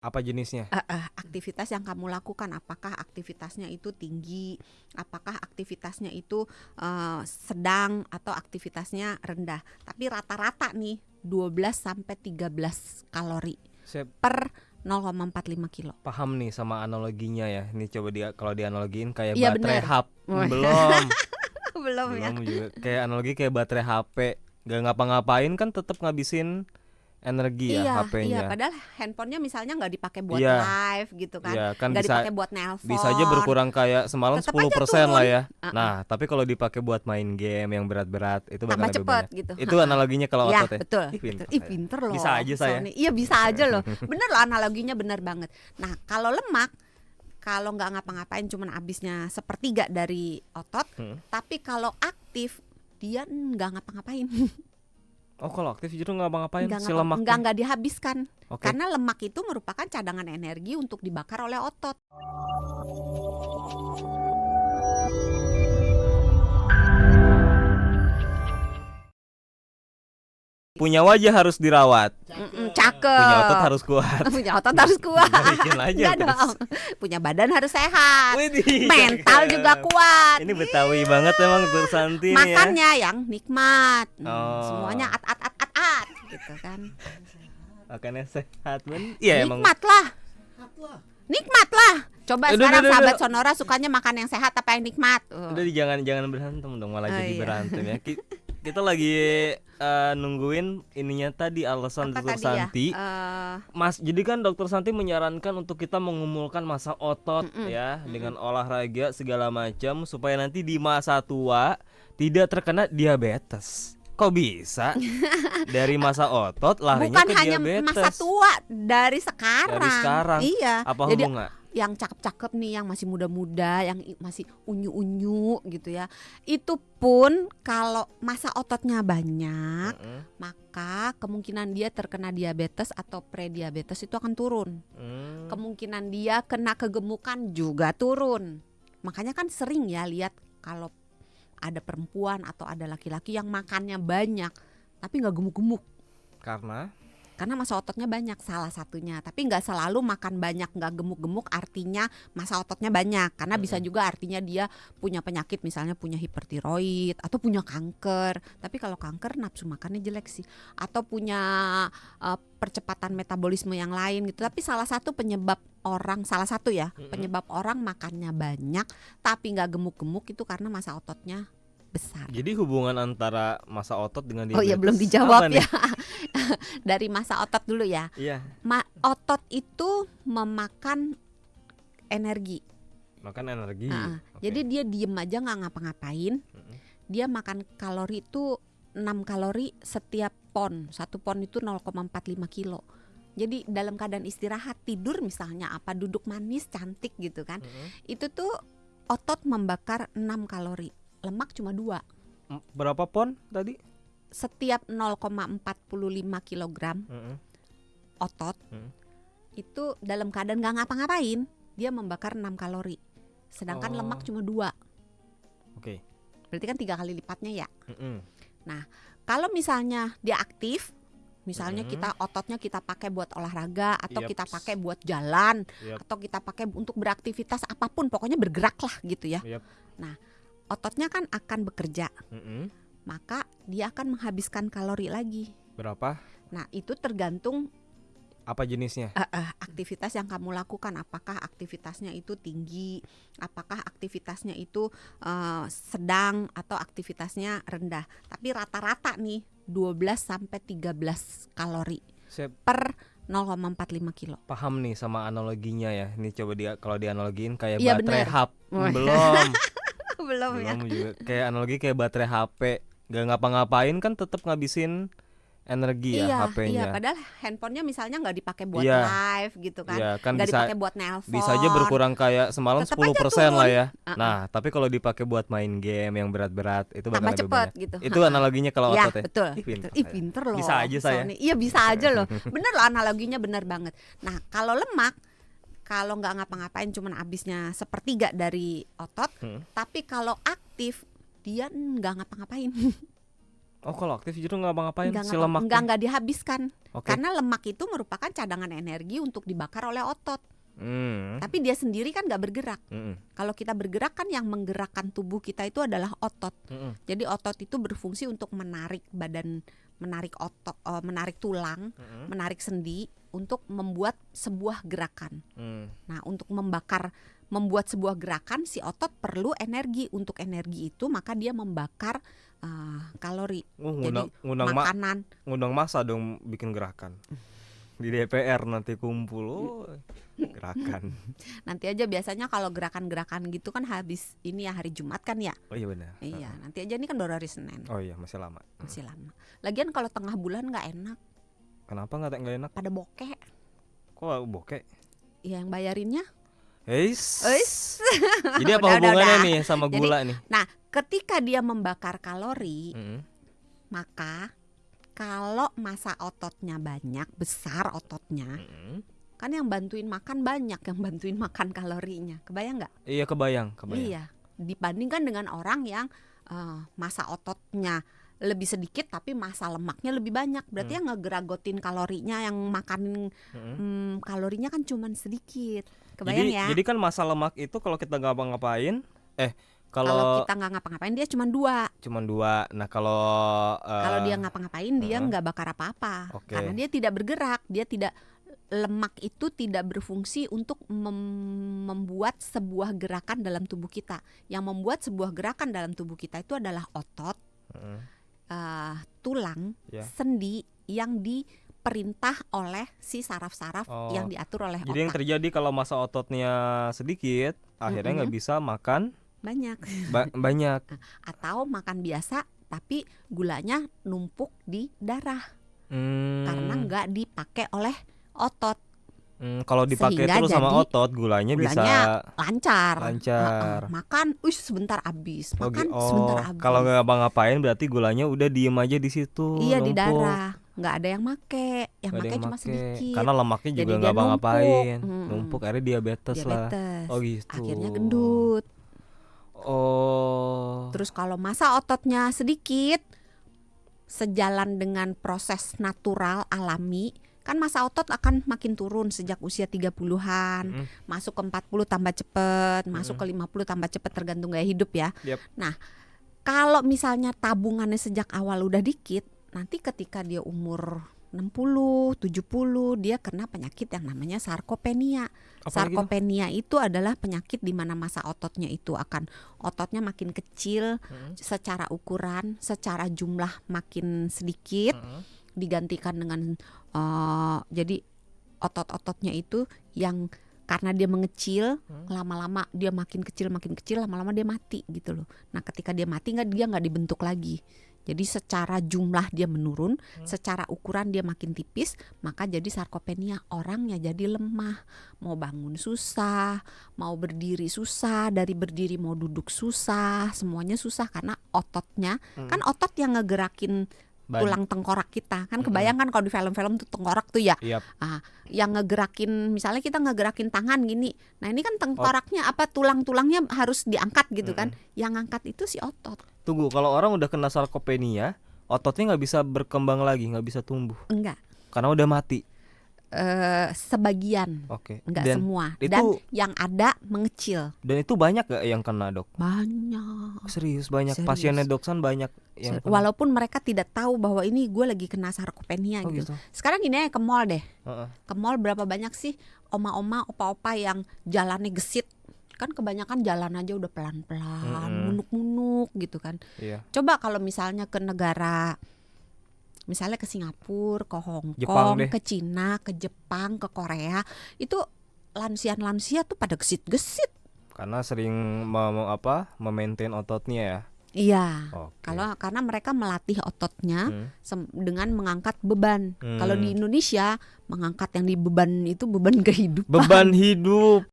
Apa jenisnya? Aktivitas yang kamu lakukan, apakah aktivitasnya itu tinggi, apakah aktivitasnya itu sedang atau aktivitasnya rendah. Tapi rata-rata nih 12 sampai 13 kalori Saya per 0,45 kilo. paham nih sama analoginya ya. Ini coba kalau dianalogiin kayak Iya baterai benar. Belum. Belum ya. Belum juga. Kayak analogi kayak baterai HP. Gak ngapa-ngapain kan tetap ngabisin energi ya Iya, HP-nya. padahal handphonenya misalnya nggak dipakai buat Iya. live gitu kan, Iya, kan nggak bisa dipakai buat nelpon, bisa aja berkurang kayak semalam tetap aja 10% lah turun. ya. Nah, tapi kalau dipakai buat main game yang berat-berat itu bakal Tambah lebih cepet banyak. gitu. Itu analoginya kalau Iya otot ya. betul. Ih, pinter Ih saya. pinter loh. Bisa aja saya. Sony. Iya bisa aja loh. Bener loh analoginya bener banget. Nah kalau lemak, kalau nggak ngapa-ngapain cuman habisnya sepertiga dari otot, tapi kalau aktif dia nggak ngapa-ngapain. Oh, kalau aktif justru nggak ngapain Nggak si ngapa, lemaknya. nggak dihabiskan. Oke. Karena lemak itu merupakan cadangan energi untuk dibakar oleh otot. Punya wajah harus dirawat. Cakep. Punya otot harus kuat. Punya otot harus kuat. Balikin aja Nggak terus. dong. Punya badan harus sehat. Widih, Mental cakep. juga kuat. Ini Betawi banget emang Dr. Santi nih ya. Makannya yang nikmat. Oh. Semuanya at gitu kan. Makannya sehat men. Iya emang. Nikmat lah. Nikmat lah. Coba Udah, sekarang udah, sahabat udah. Sonora sukanya makan yang sehat apa yang nikmat? Udah jangan berantem dong, malah jadi iya. berantem ya. Kita lagi nungguin ininya tadi alasan Apa Dr. tadi Santi. ya? Mas, jadi kan Dokter Santi menyarankan untuk kita mengumpulkan massa otot ya dengan olahraga segala macam supaya nanti di masa tua tidak terkena diabetes. Kok bisa? Dari masa otot larinya Bukan ke hanya diabetes. masa tua, dari sekarang. Dari sekarang. Iya. Apa Jadi hubungan? yang cakep-cakep nih, yang masih muda-muda, yang masih unyu-unyu gitu ya. Itu pun kalau masa ototnya banyak, maka kemungkinan dia terkena diabetes atau prediabetes itu akan turun. Kemungkinan dia kena kegemukan juga turun. Makanya kan sering ya lihat kalau ada perempuan atau ada laki-laki yang makannya banyak tapi nggak gemuk-gemuk. Karena masa ototnya banyak salah satunya. Tapi nggak selalu makan banyak nggak gemuk-gemuk artinya masa ototnya banyak. Karena bisa juga artinya dia punya penyakit, misalnya punya hipertiroid atau punya kanker. Tapi kalau kanker nafsu makannya jelek sih. Atau punya percepatan metabolisme yang lain gitu. Tapi salah satu penyebab penyebab orang makannya banyak tapi nggak gemuk-gemuk itu karena masa ototnya besar. Jadi hubungan antara masa otot dengan diabetes. Oh iya belum dijawab ya. Dari masa otot dulu ya. Iya. Otot itu memakan energi. Makan energi. Oke. Oke. Jadi dia diem aja nggak ngapa-ngapain. Dia makan kalori itu 6 kalori setiap pon. 1 pon itu 0,45 kilo. Jadi dalam keadaan istirahat, tidur misalnya duduk manis cantik gitu kan. Itu tuh otot membakar 6 kalori. Lemak cuma 2. Berapa pon tadi? Setiap 0,45 kilogram otot itu dalam keadaan gak ngapa-ngapain dia membakar 6 kalori. Sedangkan lemak cuma 2. Oke. Berarti kan 3 kali lipatnya ya. Nah kalau misalnya dia aktif, misalnya kita ototnya kita pakai buat olahraga atau kita pakai buat jalan atau kita pakai untuk beraktivitas apapun, pokoknya bergerak lah gitu ya. Nah ototnya kan akan bekerja, maka dia akan menghabiskan kalori lagi. Berapa? Nah itu tergantung Apa jenisnya? aktivitas yang kamu lakukan. Apakah aktivitasnya itu tinggi, apakah aktivitasnya itu sedang atau aktivitasnya rendah. Tapi rata-rata nih 12 sampai 13 kalori per 0,45 kilo. Paham nih sama analoginya ya. Ini coba kalau dianalogiin kayak Iya, baterai bener. Belum. Belum ya. Belum juga. Kayak analogi kayak baterai HP. Gak ngapa-ngapain kan tetap ngabisin energi ya HP-nya. Iya, padahal handphonenya misalnya nggak dipakai buat Iya. live gitu kan, Iya, kan nggak bisa dipakai buat nelpon. bisa aja berkurang kayak semalam Tetap 10% aja lah turun. ya. Nah, tapi kalau dipakai buat main game yang berat-berat itu bakal Tambah lebih cepet banyak. gitu. Itu analoginya kalau Ya otot ya. betul. Ih, pinter Ih saya. pinter loh. Bisa aja saya. Sony. Iya bisa aja loh. Bener loh analoginya bener banget. Nah kalau lemak, kalau nggak ngapa-ngapain cuman habisnya sepertiga dari otot, tapi kalau aktif dia nggak ngapa-ngapain. Oh, kalau aktif justru nggak ngapain si Enggak, lemaknya. enggak dihabiskan. Oke. Karena lemak itu merupakan cadangan energi untuk dibakar oleh otot. Hmm. Tapi dia sendiri kan nggak bergerak. Mm-mm. Kalau kita bergerak kan yang menggerakkan tubuh kita itu adalah otot. Mm-mm. Jadi otot itu berfungsi untuk menarik badan, menarik otot, menarik tulang, Mm-mm. menarik sendi untuk membuat sebuah gerakan. Mm. Nah, untuk membuat sebuah gerakan, si otot perlu energi. Untuk energi itu maka dia membakar kalori. Jadi makanan. Ngundang masa dong bikin gerakan di DPR nanti kumpul gerakan. Nanti aja biasanya kalau gerakan-gerakan gitu kan habis ini ya hari Jumat kan ya. Oh iya benar. Iya, nanti aja ini kan baru hari Senin. Oh iya masih lama. Masih lama. Lagian kalau tengah bulan nggak enak, Kenapa nggak enak? pada bokeh. Kok bokeh? Ya yang bayarinnya. Eis. Udah, Jadi apa hubungannya udah. nih sama Jadi, gula nih? Nah, ketika dia membakar kalori, Mm-mm. maka kalau massa ototnya banyak, besar ototnya, Mm-mm. kan yang bantuin makan banyak, yang bantuin makan kalorinya. Kebayang nggak? Iya kebayang. Iya. Dibandingkan dengan orang yang massa ototnya lebih sedikit tapi massa lemaknya lebih banyak. Berarti yang ngegeragotin kalorinya, yang makanin kalorinya kan cuman sedikit. Kebayang ya? Jadi kan masa lemak itu kalau kita nggak ngapa-ngapain, Kalau kita nggak ngapa-ngapain dia cuma 2. cuma 2. Nah Kalau dia ngapa-ngapain dia nggak bakar apa-apa. Oke. Karena dia tidak bergerak, lemak itu tidak berfungsi untuk membuat sebuah gerakan dalam tubuh kita. Yang membuat sebuah gerakan dalam tubuh kita itu adalah otot, tulang, Ya. sendi yang diperintah oleh si saraf-saraf Oh, yang diatur oleh Jadi yang otak. terjadi kalau masa ototnya sedikit, akhirnya nggak bisa makan Banyak. banyak. Atau makan biasa tapi gulanya numpuk di darah karena nggak dipakai oleh otot. Kalau dipakai Sehingga terus sama jadi otot, gulanya bisa lancar. lancar. Makan, sebentar habis. Makan Oh, sebentar habis. kalau nggak ngapain berarti gulanya udah diem aja di situ. Iya, di numpuk. darah. Nggak ada yang make. Yang Nggak ada make yang cuma make. sedikit. Karena lemaknya Jadi juga dia nggak ngapain. numpuk. Numpuk akhirnya diabetes lah. Diabetes. Oh gitu. Akhirnya gendut. Oh. Terus kalau massa ototnya sedikit, sejalan dengan proses natural alami, kan massa otot akan makin turun sejak usia 30-an, masuk ke 40 tambah cepet, masuk ke 50 tambah cepet, tergantung gaya hidup ya. Yep. Nah, kalau misalnya tabungannya sejak awal udah dikit, nanti ketika dia umur 60, 70 dia kena penyakit yang namanya sarkopenia. Sarkopenia itu adalah penyakit di mana massa ototnya itu ototnya makin kecil secara ukuran, secara jumlah makin sedikit, digantikan dengan jadi otot-ototnya itu yang karena dia mengecil, lama-lama dia makin kecil, lama-lama dia mati gitu loh. Nah, ketika dia mati dia nggak dibentuk lagi. Jadi secara jumlah dia menurun, secara ukuran dia makin tipis, maka jadi sarkopenia, orangnya jadi lemah, mau bangun susah, mau berdiri susah, dari berdiri mau duduk susah, semuanya susah karena ototnya, kan otot yang ngegerakin tulang tengkorak kita, kan kebayang kan kalau di film-film tuh tengkorak tuh ya, Yep. yang ngegerakin, misalnya kita ngegerakin tangan gini, nah ini kan tengkoraknya tulang-tulangnya harus diangkat gitu kan, yang ngangkat itu si otot. Tunggu, kalau orang udah kena sarkopenia, ototnya nggak bisa berkembang lagi, nggak bisa tumbuh, Enggak, karena udah mati. sebagian, Oke. enggak Dan semua, itu- dan yang ada mengecil. Dan itu banyak gak yang kena, Dok? Banyak. Serius banyak. Serius. Pasiennya Doksan banyak yang kena. Walaupun mereka tidak tahu bahwa ini gue lagi kena sarkopenia Oh, gitu. gitu. Sekarang gini aja, ke mall deh. Heeh. Ke mall berapa banyak sih oma-oma, opa-opa yang jalannya gesit? Kan kebanyakan jalan aja udah pelan-pelan, munuk-munuk gitu kan. Iya. Coba kalau misalnya ke negara, misalnya ke Singapura, ke Hong Jepang Kong, deh. ke Cina, ke Jepang, ke Korea, itu lansia-lansia tuh pada gesit-gesit. Karena sering memaintain ototnya ya. Iya. Oke. Karena mereka melatih ototnya dengan mengangkat beban. Kalau di Indonesia mengangkat yang di beban itu beban kehidupan. Beban hidup.